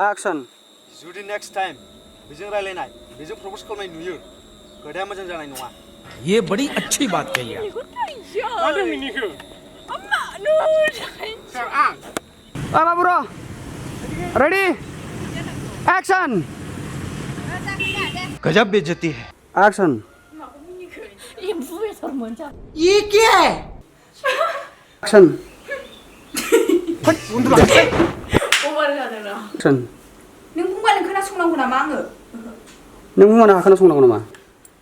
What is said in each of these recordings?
Action. जुदि next time बेजों रायलायनाय बेजों प्रप'ज खालामनाय नुयो खोथाया मोजां जानाय नङा ये बड़ी अच्छी बात कही आप BAONW ready action गजब बेइज्जती है action ये क्या है action action नों बुंबानो खोनासंनांगौ नामा आङो नों बुंबानो खोनासंनांगौ नामा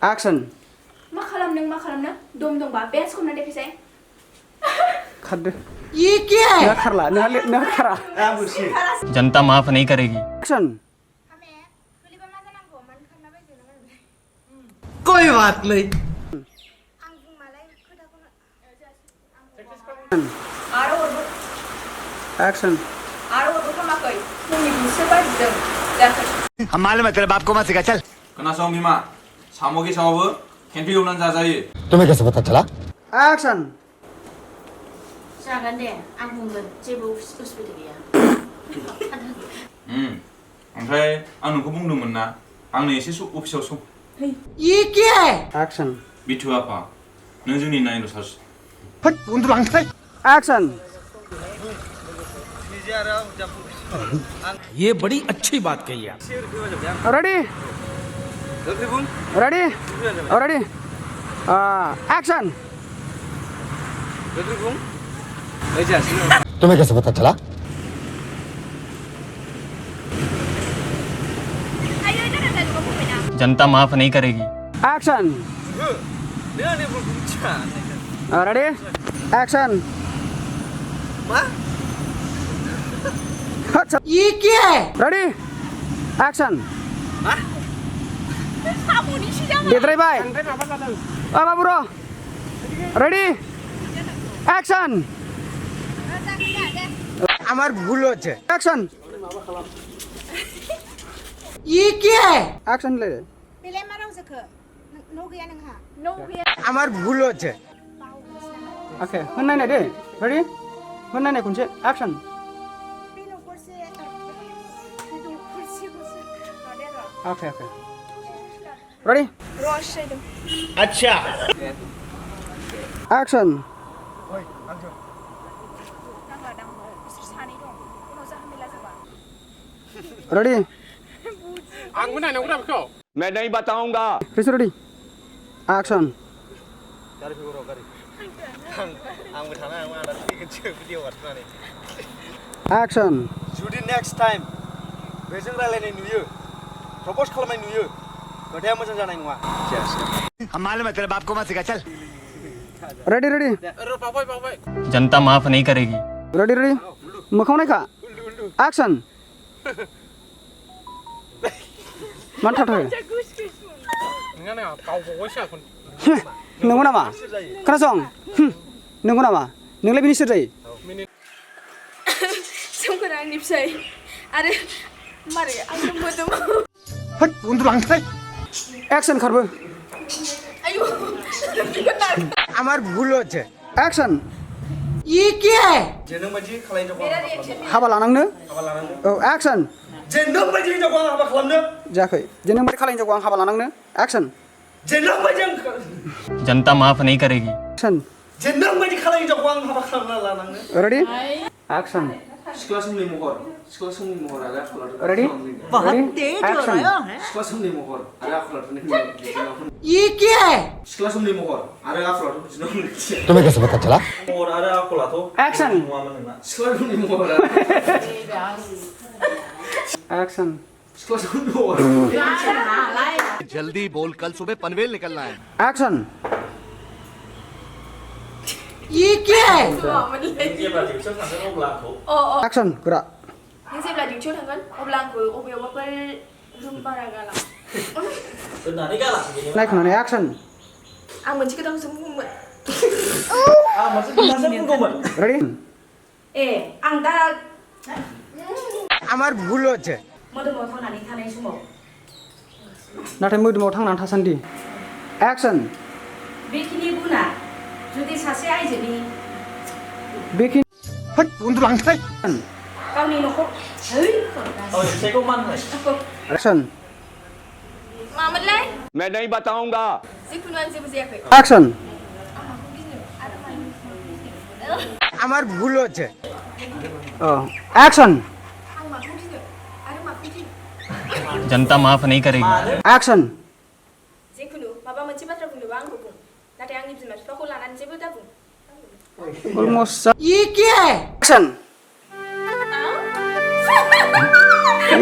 action मा खालामनो दम दंबा बेन्स खमना देखायसाय खारदो ये क्या है नोंहा खारला नोंहा खारा जनता माफ नहीं करेगी action कोई बात नहीं action आरो अरबो खामाखै फुंनि दुसो बाजिदों जायाखै हम मालूम है तेरे बाप को मत सिखा चल खोनासं बिमा साम'खि सामावबो खेन्थु एवनानै जाजायो तुम्हें कैसे पता चला action जागोन दे आं बुंगोन जेबो उसुबिदा गैया ओमफ्राय आं नोंखौ बुंदोंमोन ना आंनो एसे अफिसाव सम ये क्या है action बिथु आफा नों जोंनि नायनो सासे फट उन्दुलांसै action ये बड़ी अच्छी बात कही आप ready ready action तुम्हें कैसे पता चला जनता माफ नहीं करेगी action ready action ये क्या है ready action देद्रायबाय BAONW ready action আমার ভুল হচ্ছে action ये क्या है action ले बेलाय मा राव जाखो न' गैया नोंहा আমার भुल হচ্ছে okay होननायनाय दे ready होननायनाय खनसे action बे न'खरसे बे न'खरसेखौसो okay ready रस जादों अच्छा action नांला दांला बिसोर सानै दं उनाव जाहामेला जाबा ready मैं नहीं बताऊंगा please ready action गारि फैगौ र' गारि आंबो थानो हाया आदा थैगोनसो भिडिअ गारथुनानै action जुदि नेक्स्ट टाइम बेजों रायलायनाय नुयो प्रप'ज खालामनाय नुयो खोथाया मोजां जानाय नङा हम मालूम है तेरे बाप को मत सिखा चल ready जनता माफ नहीं करेगी ready मोखाङाव नायखा action मानो थाबथायो नंगौ नामा खोनासं नंगौ नामा नोंलाय बिनि सोर जायो जोंफोरा आंनि फिसाय आरो मारै आंनि मोदोम फट उन्दुलांसै action खारबो आयु আমার ভুল হচ্ছে action ये क्या है जेनों बायदि खालायनो हाबा लानांनो औ action जेनों बायदि हिनजावखौ आं हाबा खालामनो जायाखै जेनों बायदि खालायनो आं हाबा लानांनो action जेनों बायदि जनता माफ नहीं करेगी action जेनों बायदि खालायनो हिनजावखौ आं हाबा खालामना लानांनो ready action सिख्ला समनि महर आरो आखल ready action सिख्ला समनि महर आरो आखल ये क्या है सिख्ला समनि महर आरो आखलाथ' बिदिनो तुम्हें कैसे पता चला महर आरो आखलाथ' action नङामोन नोंना सिख्ला समनि महर action सिख्ला समनि महर जल्दी बोल कल सुबह पनवेल निकलना है action ये क्या है action गोरा नों जेब्ला डिउटियाव थांगोन अब्ला आंखौ अबेयावबाफोर रुम भारा गालां नायख'नानै action आं मोनसे खोथाखौसो बुंगौमोन ready ए आं दा আমার ভুল হচ্ছে मोदोमाव थांनानै थानाय समाव नाथाय मोदोमाव थांनानै थासान्दि action बेखिनि गुना जुदि सासे आइजोनि बेखिनि फट उन्दुलांसै गावनि न'खर है Action. मामोनलाय मैं नहीं बताऊंगा जिखुनु आं जेबो जायाखै Action. আমার ভুল হচ্ছে Oh. Action. आं माखौ गिनो आरो माखौ गिनो जनता माफ नहीं करेगी Action. जिखुनु माबा मोनसे बाथ्रा बुंनोबा आंखौ बुं नाथाय आंनि बिमा बिफाखौ लानानै जेबो दाबुं Almost. Action.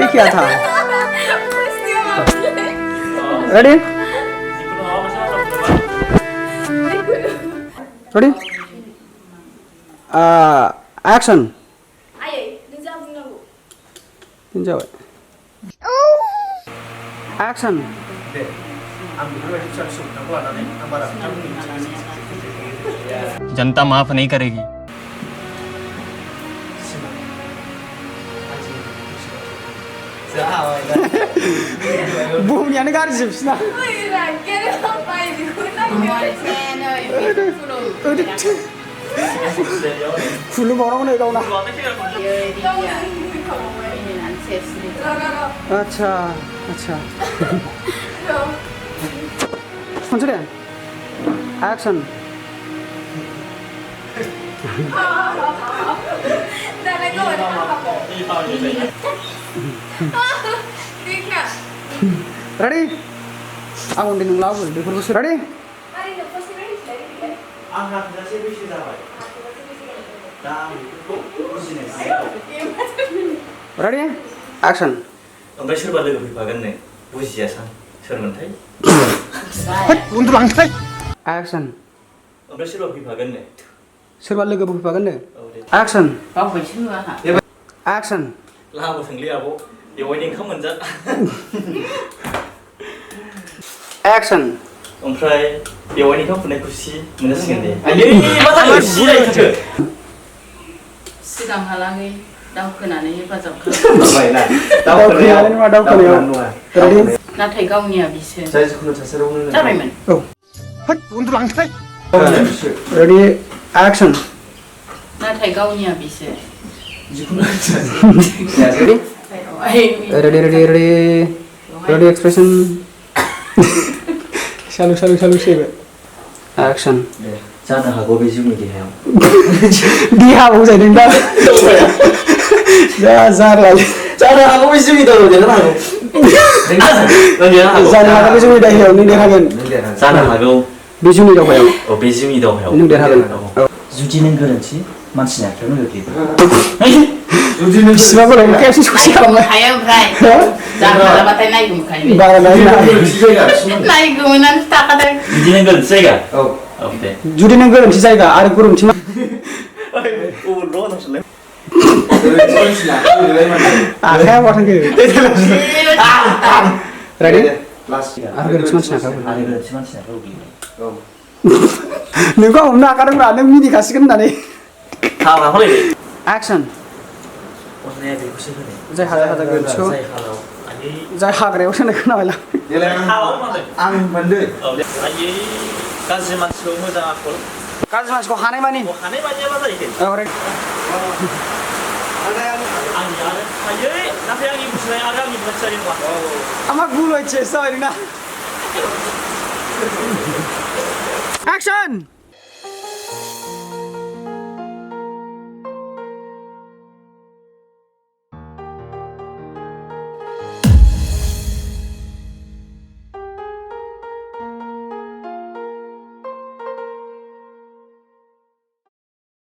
ये क्या था? Ready? Ready? Action. आयै नों जा बुंनांगौ Enjoy. Action. आं बेफोरबायदि फिसा फिसौ खोथाखौ लानानै आं बारा खोथा बुंनो जनता माफ नहीं करेगी बुहुमनियानो गाज्रिजोबसिना खुलुमबावनांगौ नै गावना आच्छा आच्छा खनसे दे action Ready? Ang undi nung lawo, di ko gusto. Ready? आंहा थोजासे बैसो जाबाय दा आं बेफोरखौ बुजिनोसै Ready? Action. ओमफ्राय सोरबा लोगो फैफागोननो बुजियासां सोरमोनथाय उन्दुलांथाय Action. ओमफ्राय सोरबा फैफागोननो सोरबा लोगोबो फैफागोननो औ दे Action. बावबायसो आंहा Action. लाहाबो सोंलै आब' बेवायनि ओंखाम मोनजा Action. ओमफ्राय बेवायनि ओंखाम खुरनाय खुसि मोनजासिगोन दे आयै मा जायो खुसि जायोथो सिगांहालागै दावखोनानै हेफाजाब खालामो दावखोनायालाय नङा दावखोनायाव Ready? नाथाय गावनिया बिसो जाय जिखुनु थासारियावनो जाबायमोन औ उन्दुलांथाय Ready? Action. नाथाय गावनिया बिसो जिखुनु Ready? Ready, ready, ready. Ready expression. Shalu, shalu, shalu, save it. Action. जानो हागौ बे जिउनि देहायाव देहाबो जादों दा जा जारलालै जानो हागौ बे जिउनि देहायाव देरनो हागौ जानो हागौ बे जोंनि दाहायाव नों देरहागोन जानो हागौ बे जोंनि दावहायाव औ बे जिउनि दावहायाव नों देरहागोन जुदि नों गोरोन्थि मानसिनि आखायावनो गोग्लैयो बिसिबां गोलाव खेबसे ससे खालामबाय हायो ओमफ्राय जानो हालाबाथाय नायगौमोनखायो बारा नायना नायगौमोनानो थाखादों जुदि नों गोरोन्थि जायगा औ औ दे जुदि नों गोरोन्थि जायगा आरो गोरोन्थि मा आखाया बहा थांखो रेडि आरो गोरोन्थि मानसिनि आखायाव आरो गोरोन्थि मानसिनि आखायाव गोग्लैयो नोंखौ हमनो हाखादोंब्रा नों मिनिखासिगोन होननानै हाबाखौ नायदो एक्सन अननाया बेखौसो होनो जाय हाजार हाजार गोरोन्थिखौ जाय हालाव आयै जाय हाग्रायाव सोनाय खोनाबायला आं मोनदों औ दे आयै गाज्रि मानसिखौ मोजां आखल गाज्रि मानसिखौ हानाय मानि हानाय बायदिया मा जायो औ रेडि आंनि आरो आयै नाथाय आंनि बुजिनाय आरो आंनि बुजिनाय नङा আমার ভুল হয়েছে সরি না অ্যাকশন